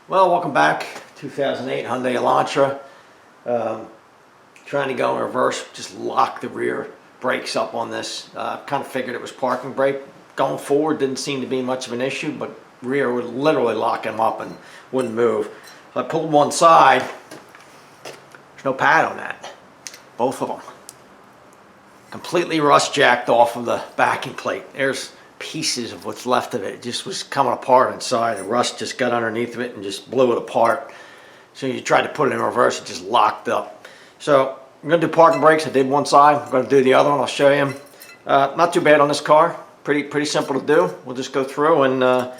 Well, welcome back. 2008 Hyundai Elantra. Trying to go in reverse, just lock the rear brakes up on this. Kind of figured it was parking brake. Going forward didn't seem to be much of an issue, but rear would literally lock him up and wouldn't move. So I pulled one side. There's no pad on that. Both of them. Completely rust jacked off of the backing plate. There's pieces of what's left of it. It just was coming apart inside. The rust just got underneath of it and just blew it apart. So you tried to put it in reverse, it just locked up. So I'm going to do parking brakes. I did one side. I'm going to do the other one. I'll show you. Not too bad on this car. Pretty simple to do. We'll just go through and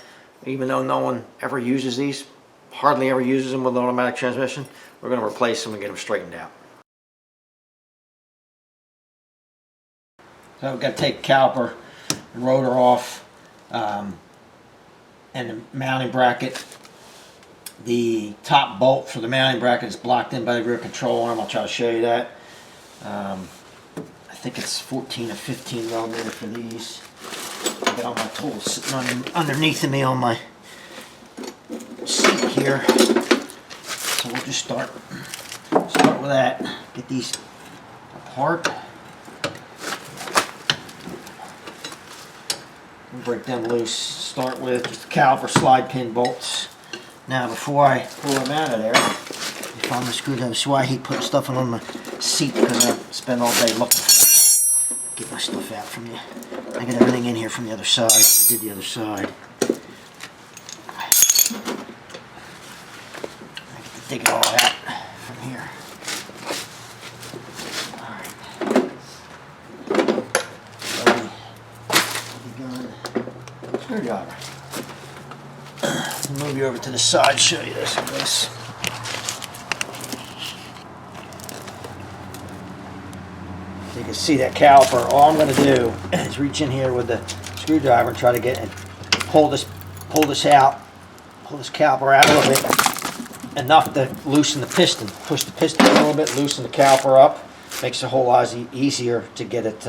even though no one ever uses these, hardly ever uses them with an automatic transmission, we're going to replace them and get them straightened out. So we've got to take the caliper, the rotor off, and the mounting bracket. The top bolt for the mounting bracket is blocked in by the rear control arm. I'll try to show you that. I think it's 14 or 15 millimeter for these. I got all my tools sitting underneath of me on my seat here. So we'll just start with that. Get these apart. Break them loose. Start with just the caliper slide pin bolts. Now before I pull them out of there, I found the screwdriver. That's why I hate putting stuff on my seat, because I spend all day looking for it. Get my stuff out from you. I got everything in here from the other side. I did the other side. I get to dig it all out from here. Screwdriver. Move you over to the side, show you this. So you can see that caliper. All I'm going to do is reach in here with the screwdriver and try to get and pull this out, pull this caliper out a little bit, enough to loosen the piston. Push the piston a little bit, loosen the caliper up. Makes it a whole lot easier to get it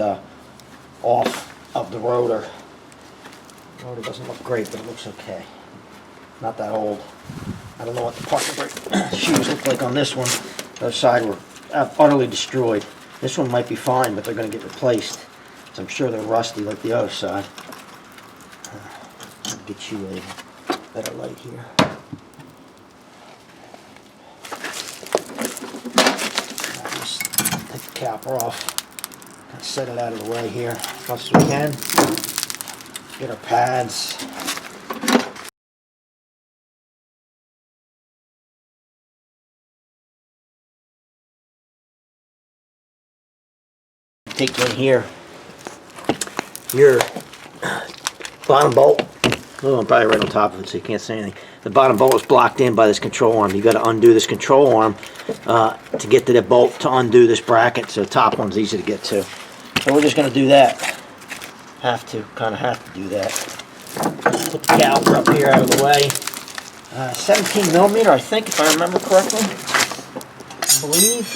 off of the rotor. The rotor doesn't look great, but it looks okay. Not that old. I don't know what the parking brake shoes look like on this one. The other side were utterly destroyed. This one might be fine, but they're going to get replaced. So I'm sure they're rusty like the other side. I'll get you a better light here. I'll just take the caliper off. Kind of set it out of the way here as much as we can. Get our pads. Take in here your bottom bolt. Oh, I'm probably right on top of it so you can't see anything. The bottom bolt is blocked in by this control arm. You've got to undo this control arm to get to the bolt to undo this bracket. So the top one's easy to get to. So we're just going to do that. Kind of have to do that. Put the caliper up here out of the way. 17 millimeter, I think, if I remember correctly. I believe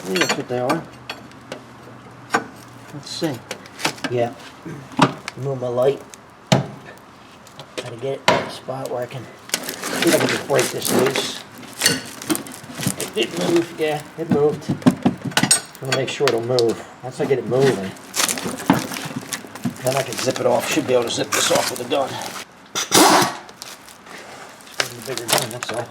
that's what they are. Let's see. Yeah. Move my light. Try to get it in a spot where I can see if I can just break this loose. It did move. Yeah, it moved. I'm going to make sure it'll move. Once I get it moving, then I can zip it off. Should be able to zip this off with a gun. It's a bigger gun, that's all.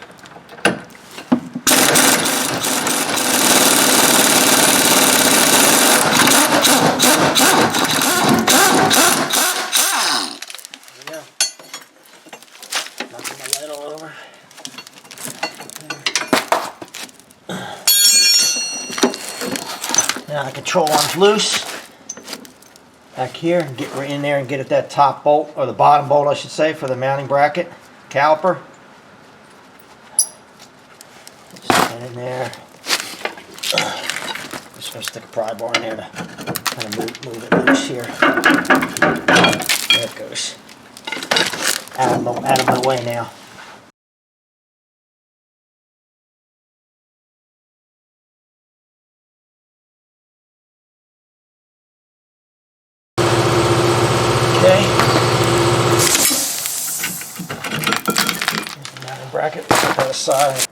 Now the control arm's loose. Back here, and get right in there and get at that top bolt, or the bottom bolt I should say, for the mounting bracket caliper. Just get in there. Just gonna stick a pry bar in there to kind of move it loose here. There it goes. Out of my way now. Okay. bracket. Set that aside.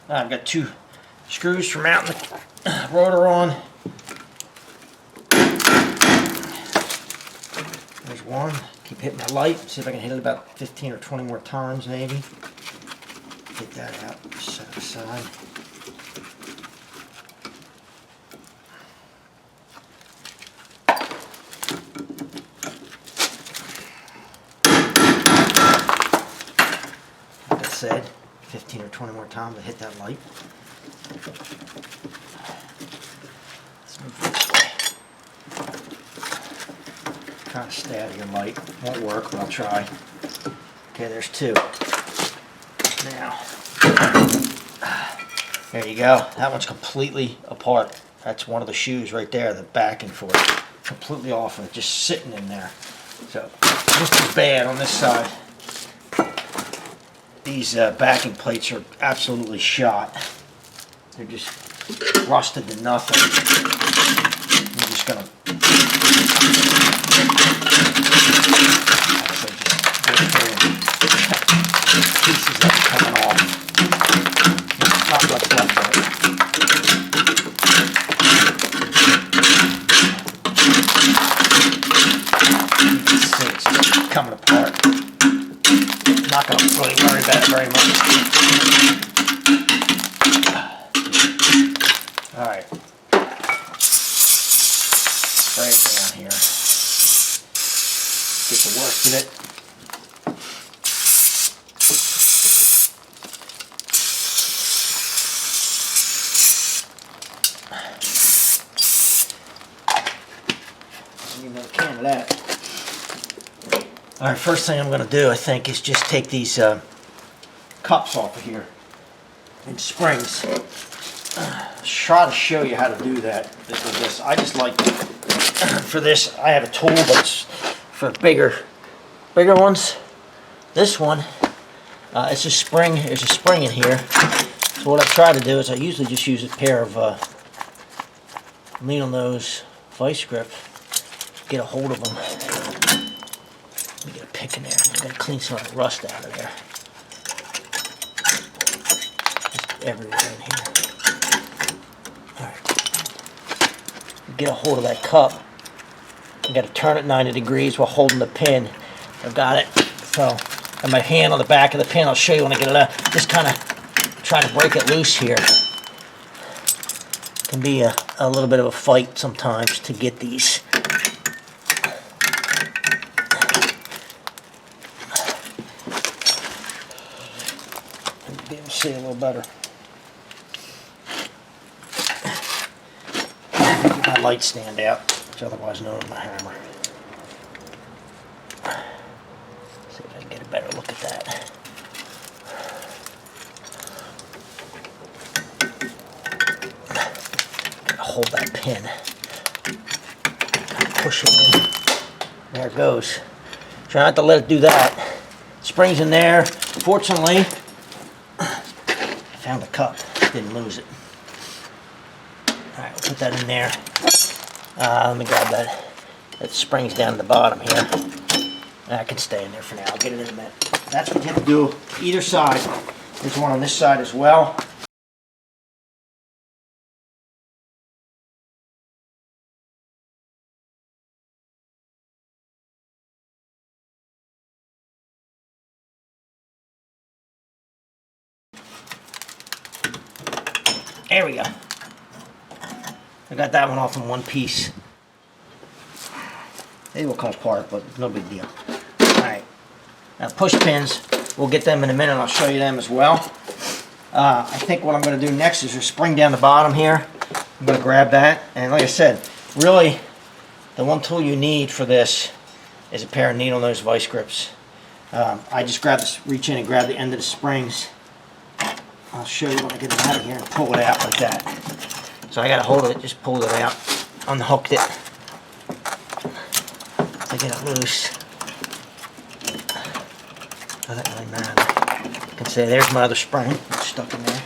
I've got 2 screws for mounting the rotor on. There's one. Keep hitting my light. See if I can hit it about 15 or 20 more times maybe. Get that out. Set it aside. Like I said, 15 or 20 more times to hit that light. Let's move this way. Try to stay out of your light. Won't work, but I'll try. Okay, there's 2. Now, there you go. That one's completely apart. That's one of the shoes right there, the backing for it. Completely off and just sitting in there. So, just as bad on this side. These backing plates are absolutely shot. They're just rusted to nothing. I'm just going to pieces that are coming off. Not what's left of it. You can see it's just coming apart. Not going to really worry about it very much. Alright. Spray it down here. Get the worst of it. Another can of that. Alright, first thing I'm going to do, I think, is just take these cups off of here and springs. Try to show you how to do that with this. I just like for this, I have a tool, but it's for bigger ones. This one, it's a spring. There's a spring in here. So what I try to do is I usually just use a pair of needle nose vice grips. Get a hold of them. Let me get a pick in there. I gotta clean some of the rust out of there. Just everywhere in here. Alright. Get a hold of that cup. I gotta turn it 90 degrees while holding the pin. I've got it. So, and my hand on the back of the pin, I'll show you when I get it out. Just kind of try to break it loose here. Can be a little bit of a fight sometimes to get these. Be able to see a little better. Get my light stand out, which otherwise known as my hammer. See if I can get a better look at that. Gotta hold that pin. Push it in. There it goes. Try not to let it do that. Springs in there. Fortunately, found the cup, didn't lose it. Alright, we'll put that in there. Let me grab that. That spring's down at the bottom here. That can stay in there for now. I'll get it in a minute. That's what you have to do either side. There's one on this side as well. There we go. I got that one off in one piece. They will come apart, but no big deal. Alright. Now push pins, we'll get them in a minute. I'll show you them as well. I think what I'm going to do next is just spring down the bottom here. I'm going to grab that. And like I said, really, the one tool you need for this is a pair of needle nose vice grips. I just grab this, reach in and grab the end of the springs. I'll show you when I get it out of here and pull it out like that. So I got a hold of it, just pulled it out, unhooked it to get it loose. Doesn't really matter. You can see there's my other spring, it's stuck in there.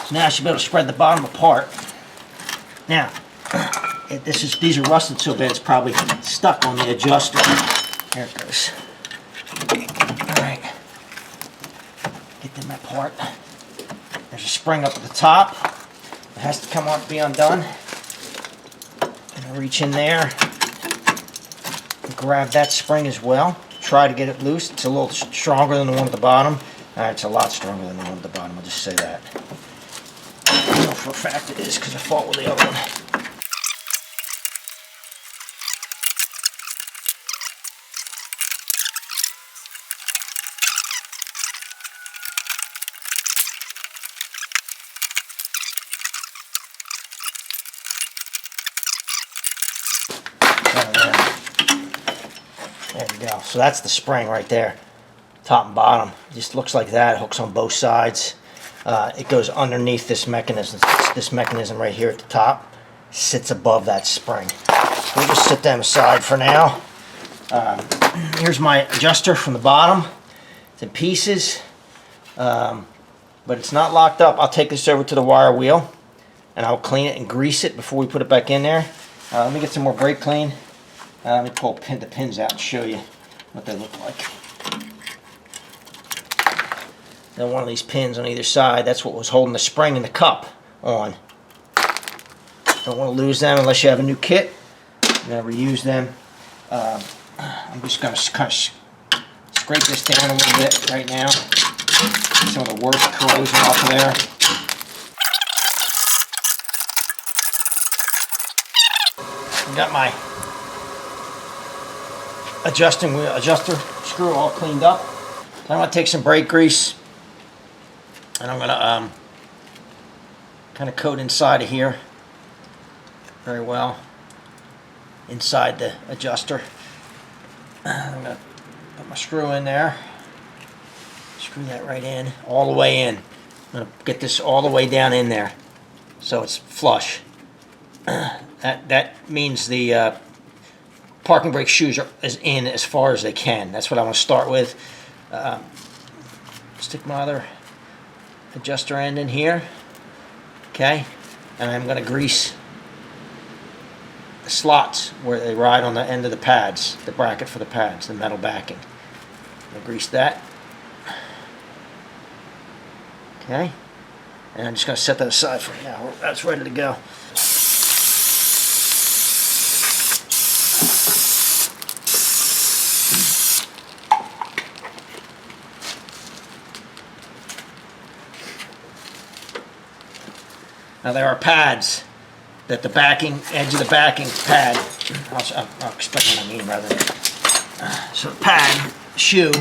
So now I should be able to spread the bottom apart. Now, these are rusted so bad it's probably stuck on the adjuster. There it goes. Alright. get them apart. There's a spring up at the top. It has to come up, be undone. And reach in there and grab that spring as well. Try to get it loose. It's a little stronger than the one at the bottom. It's a lot stronger than the one at the bottom, I'll just say that. I know for a fact it is because I fought with the other one. There we go. So that's the spring right there, top and bottom. It just looks like that. It hooks on both sides. It goes underneath this mechanism. This mechanism right here at the top sits above that spring. We'll just set them aside for now. Here's my adjuster from the bottom. It's in pieces, but it's not locked up. I'll take this over to the wire wheel and I'll clean it and grease it before we put it back in there. Let me get some more brake clean. Let me pull the pins out and show you what they look like. Then one of these pins on either side, that's what was holding the spring and the cup on. Don't want to lose them unless you have a new kit. I'm going to reuse them. I'm just going to kind of scrape this down a little bit right now. Get some of the worst corrosion off of there. I got my adjuster screw all cleaned up. I'm going to take some brake grease and I'm going to kind of coat inside of here very well, inside the adjuster. I'm going to put my screw in there, screw that right in, all the way in. I'm going to get this all the way down in there so it's flush. That means the parking brake shoes are in as far as they can. That's what I want to start with. Stick my other adjuster end in here. Okay, and I'm going to grease the slots where they ride on the end of the pads, the bracket for the pads, the metal backing. I'll grease that. Okay, and I'm just going to set that aside for now. That's ready to go. Now there are pads that the backing, edge of the backing pad, I'll explain what I mean rather. So the pad, shoe,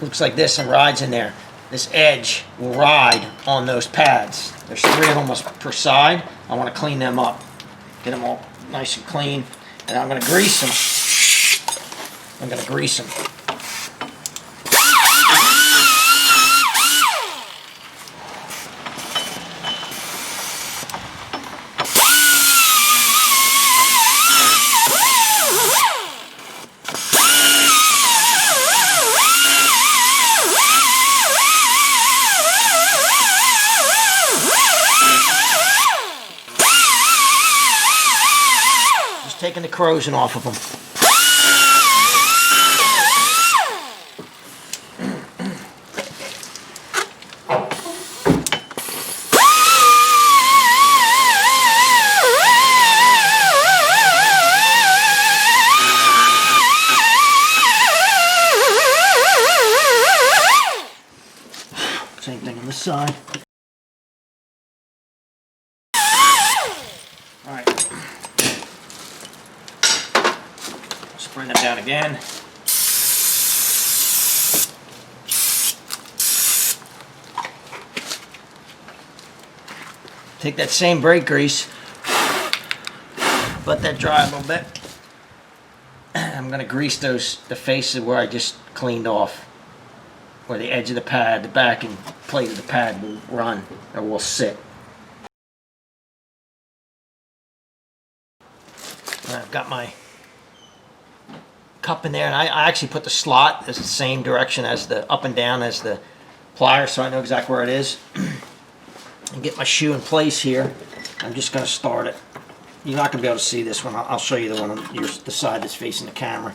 looks like this and rides in there. This edge will ride on those pads. There's 3 of them per side. I want to clean them up. Get them all nice and clean. And I'm going to grease them. I'm going to grease them. Taking the corrosion off of them. Same thing on this side. All right. Bring them down again. Take that same brake grease, let that dry a little bit. I'm going to grease the faces where I just cleaned off, where the edge of the pad, the backing plate of the pad will run or will sit. I've got my cup in there, and I actually put the slot as the same direction as the up and down as the pliers, so I know exactly where it is. And get my shoe in place here. I'm just going to start it. You're not going to be able to see this one. I'll show you the one on the side that's facing the camera.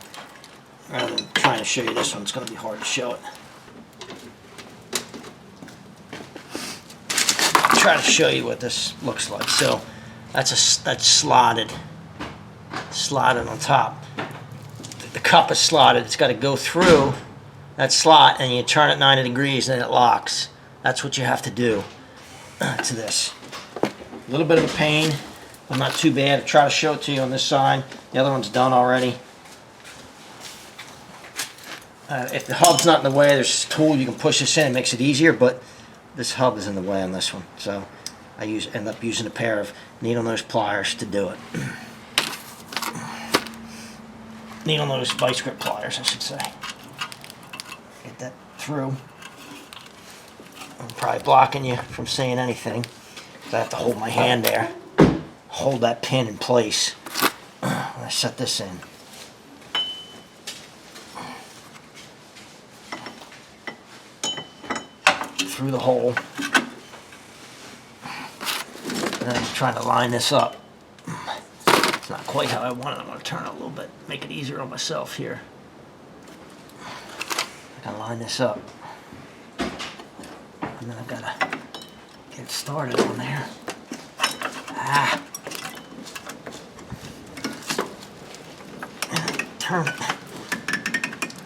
Rather than trying to show you this one, it's going to be hard to show it. try to show you what this looks like. So that's slotted on top. The cup is slotted. It's got to go through that slot, and you turn it 90 degrees, and it locks. That's what you have to do to this. A little bit of a pain, but not too bad. I'll try to show it to you on this side. The other one's done already. If the hub's not in the way, there's a tool you can push this in. It makes it easier, but this hub is in the way on this one. So I end up using a pair of needle nose pliers to do it. Needle nose vice grip pliers, I should say. Get that through. I'm probably blocking you from seeing anything. I have to hold my hand there. Hold that pin in place when I set this in. Through the hole. And I'm trying to line this up. It's not quite how I want it. I'm going to turn it a little bit, make it easier on myself here. I gotta line this up. And then I've got to get started on there. Ah. And turn it.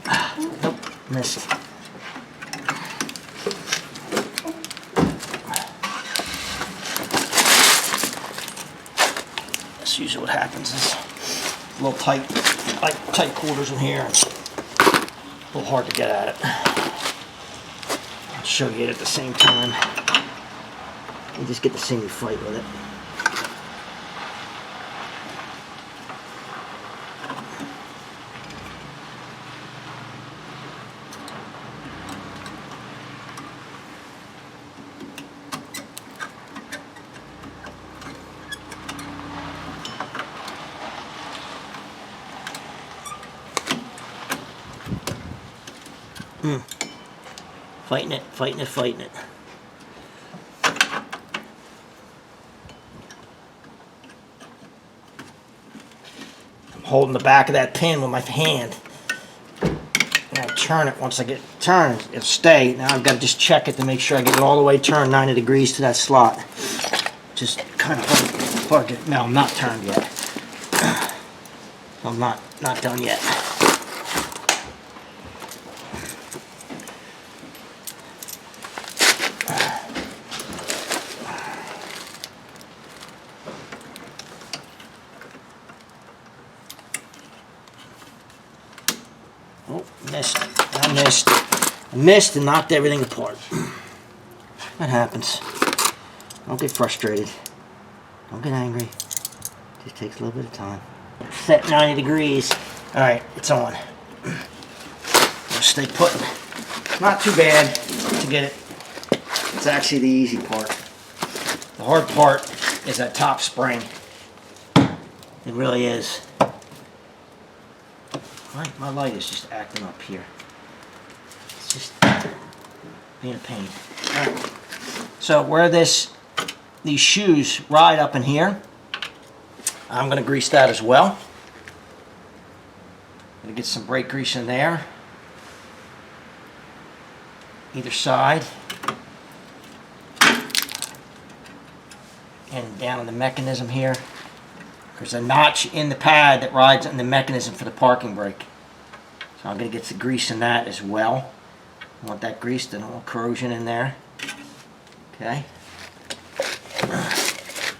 Ah. Nope, missed. That's usually what happens. Is a little tight quarters in here. It's a little hard to get at it. I'll show you it at the same time. You just get to see me fight with it. Fighting it. I'm holding the back of that pin with my hand. And I turn it. Once I get it turned, it'll stay. Now I've got to just check it to make sure I get it all the way turned 90 degrees to that slot. Just kind of plug it. No, I'm not turned yet. I'm not done yet. Oh, missed. I missed and knocked everything apart. That happens. Don't get frustrated. Don't get angry. It just takes a little bit of time. Set 90 degrees. Alright, it's on. Just stay put. Not too bad to get it. It's actually the easy part. The hard part is that top spring. It really is. My light is just acting up here. It's just being a pain. Alright. So where these shoes ride up in here, I'm going to grease that as well. I'm going to get some brake grease in there. Either side. And down on the mechanism here. There's a notch in the pad that rides in the mechanism for the parking brake. So I'm going to get the grease in that as well. I want that greased and a little corrosion in there. Okay.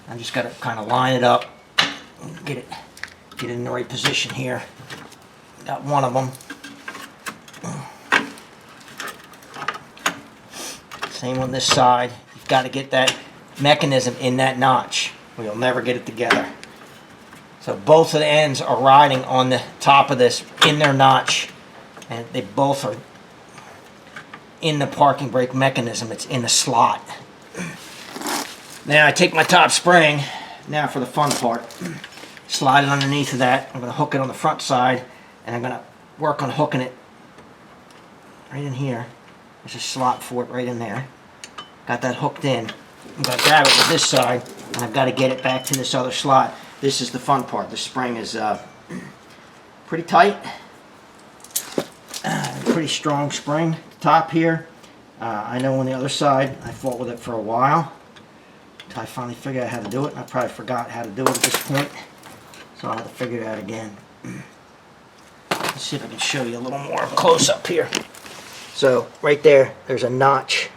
I just got to kind of line it up. Get it in the right position here. Got one of them. Same on this side. You've got to get that mechanism in that notch or you'll never get it together. So both of the ends are riding on the top of this in their notch, and they both are in the parking brake mechanism. It's in the slot. Now I take my top spring, now for the fun part, slide it underneath of that. I'm going to hook it on the front side, and I'm going to work on hooking it right in here. There's a slot for it right in there. Got that hooked in. I'm going to grab it with this side, and I've got to get it back to this other slot. This is the fun part. The spring is pretty tight. Pretty strong spring. Top here. I know on the other side, I fought with it for a while. until I finally figured out how to do it, and I probably forgot how to do it at this point, so I'll have to figure it out again. Let's see if I can show you a little more close up here. So right there, there's a notch.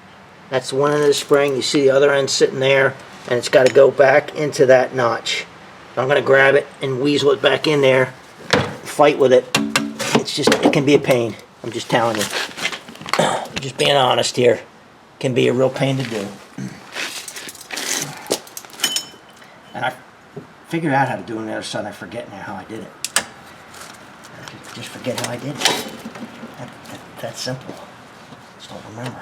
That's one end of the spring. You see the other end sitting there, and it's got to go back into that notch. I'm going to grab it and weasel it back in there, fight with it. It can be a pain. I'm just telling you. Just being honest here. It can be a real pain to do. And I figured out how to do it on the other side. I forget now how I did it. I just forget how I did it. That's simple. Just don't remember.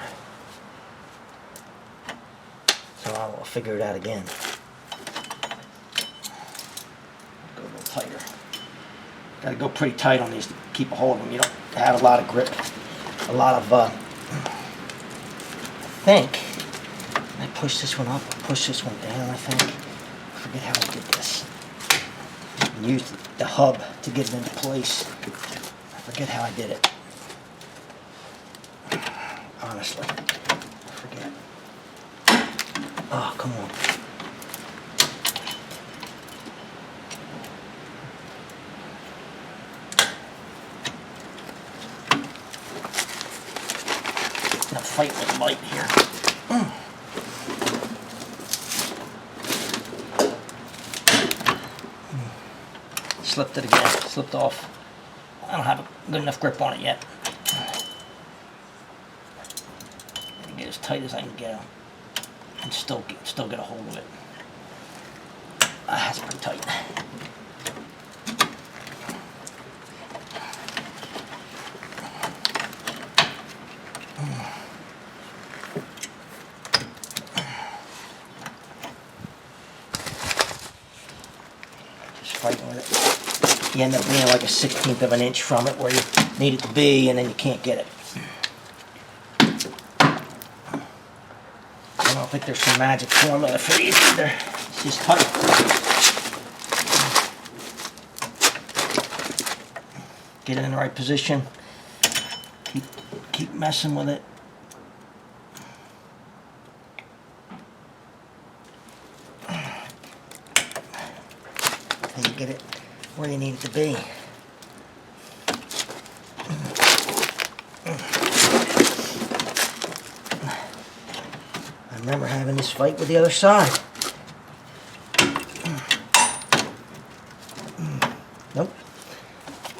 So I'll figure it out again. Go a little tighter. Got to go pretty tight on these to keep a hold of them. You don't have a lot of grip. A lot of, I think, I push this one up, push this one down, I think. I forget how I did this. And use the hub to get it into place. I forget how I did it. Honestly, I forget. Oh, come on. I'm gonna fight with light here. Slipped it again. Slipped off. I don't have a good enough grip on it yet. Gotta get as tight as I can get them, and still get a hold of it. That's pretty tight. Fighting with it. You end up being like a 1/16 of an inch from it where you need it to be, and then you can't get it. I don't think there's some magic formula for these either. It's just tight. Get it in the right position. Keep messing with it. And you get it where you need it to be. I remember having this fight with the other side. Nope.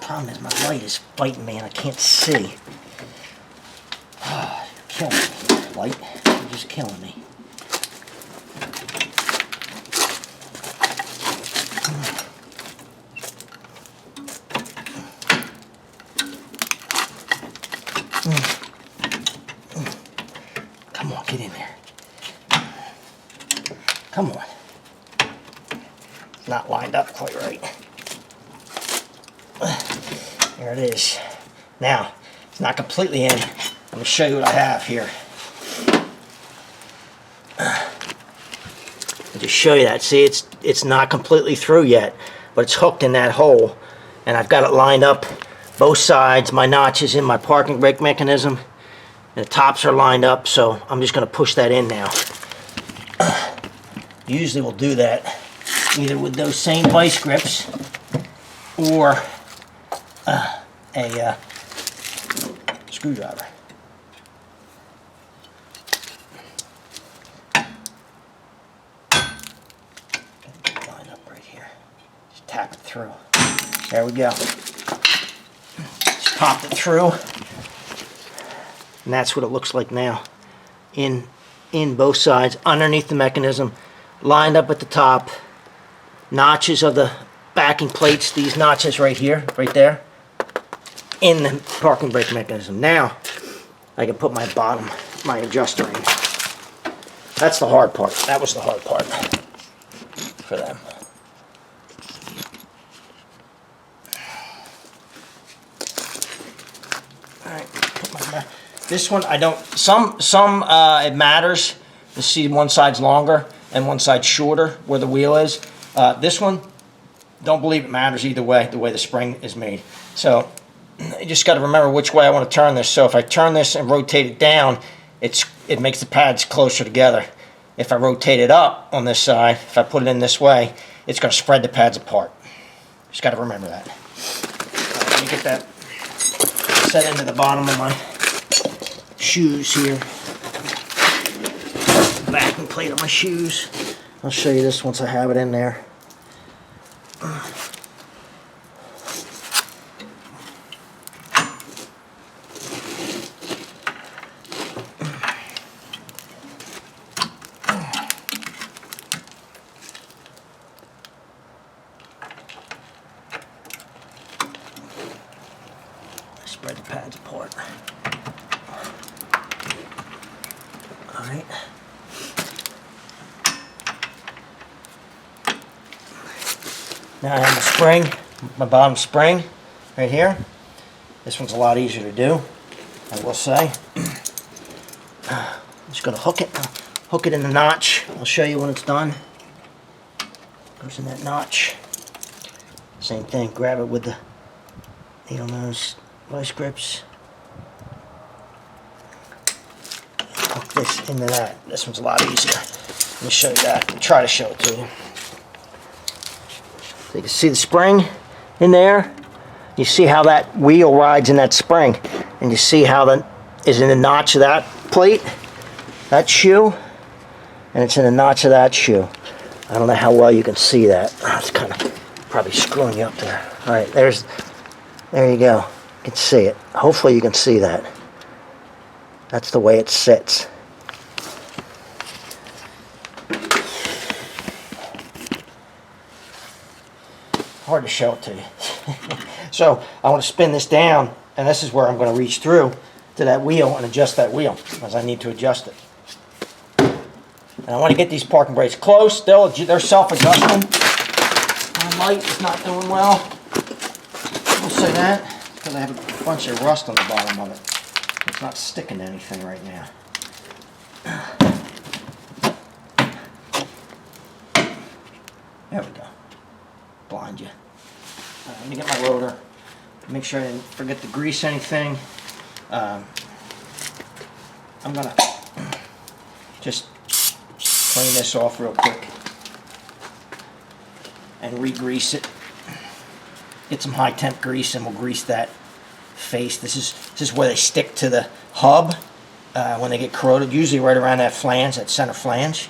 Problem is my light is fighting me and I can't see. Oh, you're killing me, light. You're just killing me. Come on, get in there. Come on. It's not lined up quite right. There it is. Now, it's not completely in. I'm going to show you what I have here. I'll just show you that. See, it's not completely through yet, but it's hooked in that hole. And I've got it lined up both sides. My notch is in my parking brake mechanism. And the tops are lined up, so I'm just going to push that in now. Usually we'll do that either with those same vice grips or a screwdriver. Line up right here. Just tap it through. There we go. Just popped it through. And that's what it looks like now. In both sides, underneath the mechanism, lined up at the top. Notches of the backing plates, these notches right here, right there, in the parking brake mechanism. Now, I can put my adjuster in. That's the hard part. That was the hard part for them. Alright, put my this one, I don't, it matters to see one side's longer and one side's shorter where the wheel is. This one, don't believe it matters either way, the way the spring is made. So, you just got to remember which way I want to turn this. So if I turn this and rotate it down, it makes the pads closer together. if I rotate it up on this side, if I put it in this way, it's going to spread the pads apart. Just got to remember that. Let me get that set into the bottom of my shoes here. Backing plate of my shoes. I'll show you this once I have it in there. Spread the pads apart. All right. Now I have my spring, my bottom spring, right here. This one's a lot easier to do, I will say. I'm just going to hook it in the notch. I'll show you when it's done. Goes in that notch. Same thing, grab it with the needle nose vice grips. Hook this into that. This one's a lot easier. Let me show you that. I'll try to show it to you. So you can see the spring in there. You see how that wheel rides in that spring. And you see how that is in the notch of that plate, that shoe, and it's in the notch of that shoe. I don't know how well you can see that. It's kind of probably screwing you up there. All right, there you go. You can see it. Hopefully you can see that. That's the way it sits. Hard to show it to you. So I want to spin this down, and this is where I'm going to reach through to that wheel and adjust that wheel, as I need to adjust it. And I want to get these parking brakes close. They're self-adjusting. My light is not doing well. I'll say that because I have a bunch of rust on the bottom of it. It's not sticking to anything right now. There we go. Blind you. Let me get my loader. Make sure I didn't forget to grease anything. I'm gonna just clean this off real quick and re-grease it. Get some high temp grease and we'll grease that face. This is where they stick to the hub when they get corroded. Usually right around that flange, that center flange.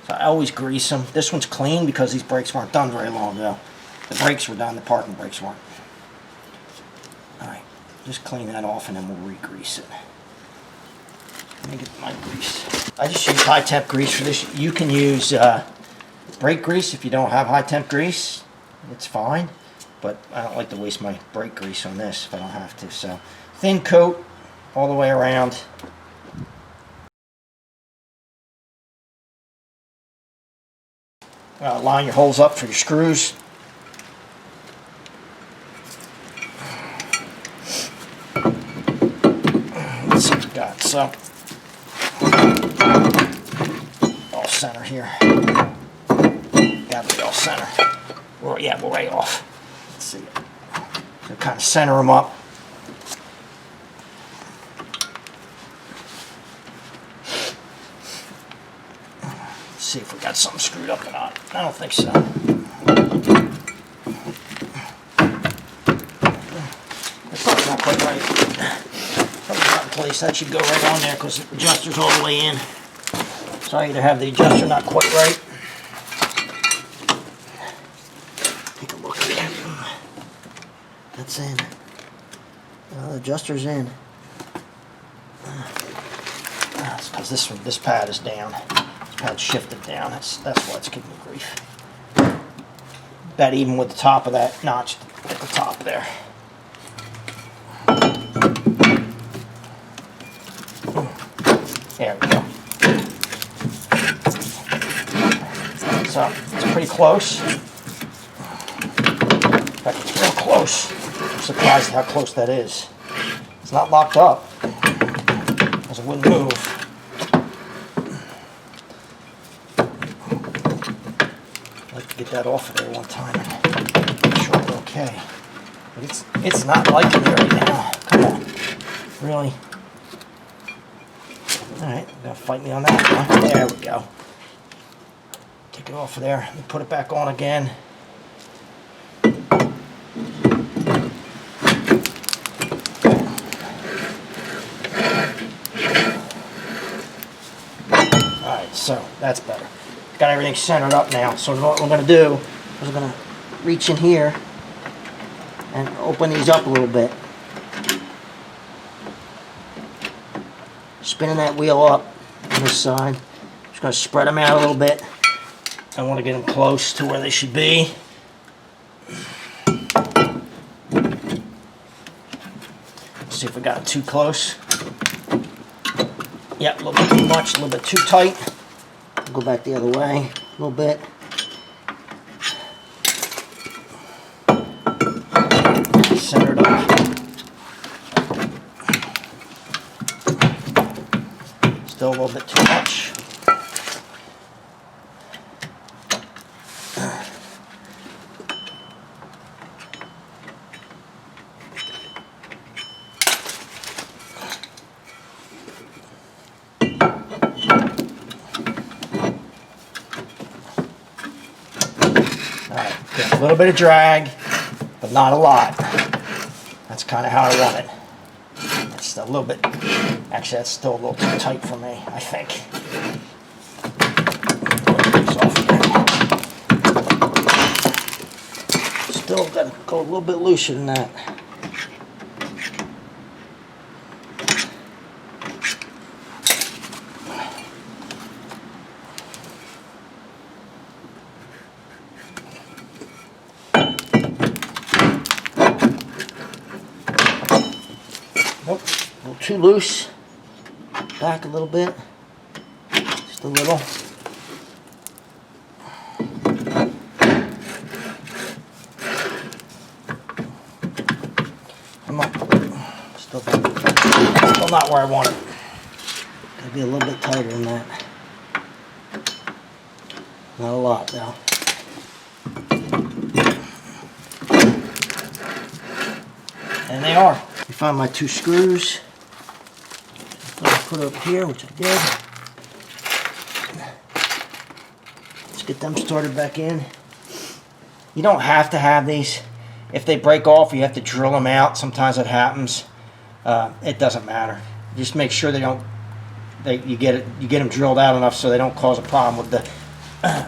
So I always grease them. This one's clean because these brakes weren't done very long ago. The brakes were done, the parking brakes weren't. Alright, just clean that off and then we'll re-grease it. Let me get my grease. I just use high temp grease for this. You can use brake grease if you don't have high temp grease. It's fine, but I don't like to waste my brake grease on this if I don't have to. So thin coat all the way around. Line your holes up for your screws. Let's see what we got. So all center here. Got to be all center. Yeah, we're way off. Let's see. So kind of center them up. See if we got something screwed up or not. I don't think so. It's probably not quite right. Probably not in place. That should go right on there because the adjuster's all the way in. So I either have the adjuster not quite right. Take a look at it. That's in. The adjuster's in. That's because this pad is down. Pad shifted down. That's why it's giving me grief. That even with the top of that notch at the top there. There we go. So it's pretty close. In fact, it's real close. I'm surprised at how close that is. It's not locked up, because it wouldn't move. Get that off of there one time and make sure we're okay. But it's not liking me right now. Come on. Really? Alright, you're gonna fight me on that, huh? There we go. it off of there. Let me put it back on again. Alright, so that's better. Got everything centered up now. So what we're going to do is we're going to reach in here and open these up a little bit. Spinning that wheel up on this side. Just going to spread them out a little bit. I want to get them close to where they should be. Let's see if we got it too close. Yep, a little bit too much, a little bit too tight. Go back the other way a little bit. Center it up. Still a little bit too much. Alright, a little bit of drag, but not a lot. That's kind of how I want it. It's a little bit, actually that's still a little too tight for me, I think. Still got to go a little bit looser than that. Nope, a little too loose. Back a little bit. Just a little. I'm not, still not where I want it. Gotta be a little bit tighter than that. Not a lot though. And they are. I found my 2 screws. Put it up here, which I did. Let's get them started back in. You don't have to have these. If they break off, you have to drill them out. Sometimes it happens. It doesn't matter. Just make sure they don't. You get them drilled out enough so they don't cause a problem with the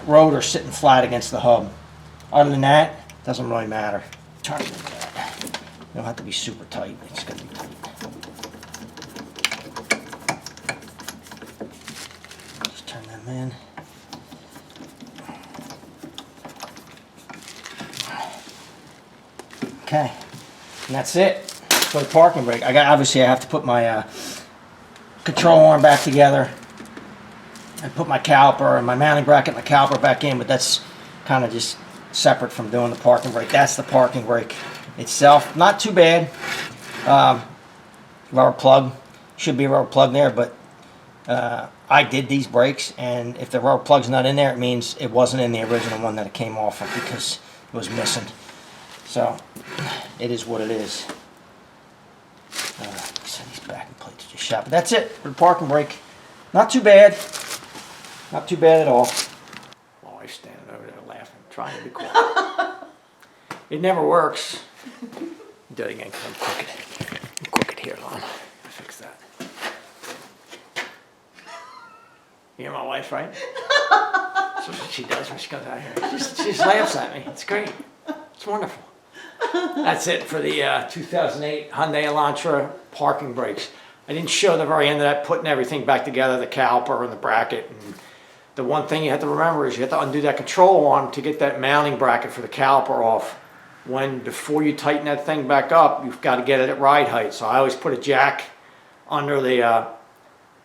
rotor sitting flat against the hub. Other than that, it doesn't really matter. Turn it like that. You don't have to be super tight. It's gonna be tight. Just turn them in. Okay, and that's it for the parking brake. Obviously I have to put my control arm back together and put my caliper and my mounting bracket and my caliper back in, but that's kind of just separate from doing the parking brake. That's the parking brake itself. Not too bad. Rubber plug. Should be a rubber plug there, but I did these brakes, and if the rubber plug's not in there, it means it wasn't in the original one that it came off of because it was missing. So, it is what it is. Send these backing plates to just shop. But that's it for the parking brake. Not too bad. Not too bad at all. My wife's standing over there laughing, trying to be quiet. It never works. Do it again because I'm crooked. I'm crooked here, Lon. Fix that. You hear my wife, right? That's what she does when she comes out here. She just laughs at me. It's great. It's wonderful. That's it for the 2008 Hyundai Elantra parking brakes. I didn't show the very end of that, putting everything back together, the caliper and the bracket. And the one thing you have to remember is you have to undo that control arm to get that mounting bracket for the caliper off. Before you tighten that thing back up, you've got to get it at ride height. So I always put a jack under the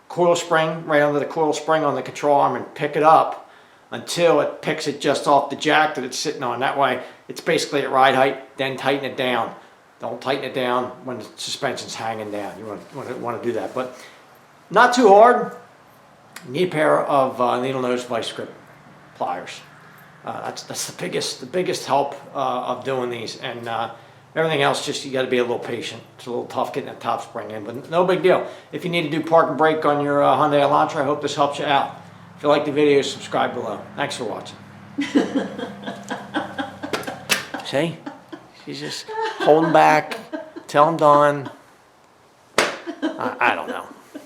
coil spring, right under the coil spring on the control arm, and pick it up until it picks it just off the jack that it's sitting on. That way it's basically at ride height, then tighten it down. Don't tighten it down when the suspension's hanging down. You want to do that, but not too hard. You need a pair of needle nose vice grip pliers. That's the biggest help of doing these, and everything else, just you got to be a little patient. It's a little tough getting that top spring in, but no big deal. If you need to do park and brake on your Hyundai Elantra, I hope this helps you out. If you like the video, subscribe below. Thanks for watching. See? She's just holding back till I'm done. I don't know.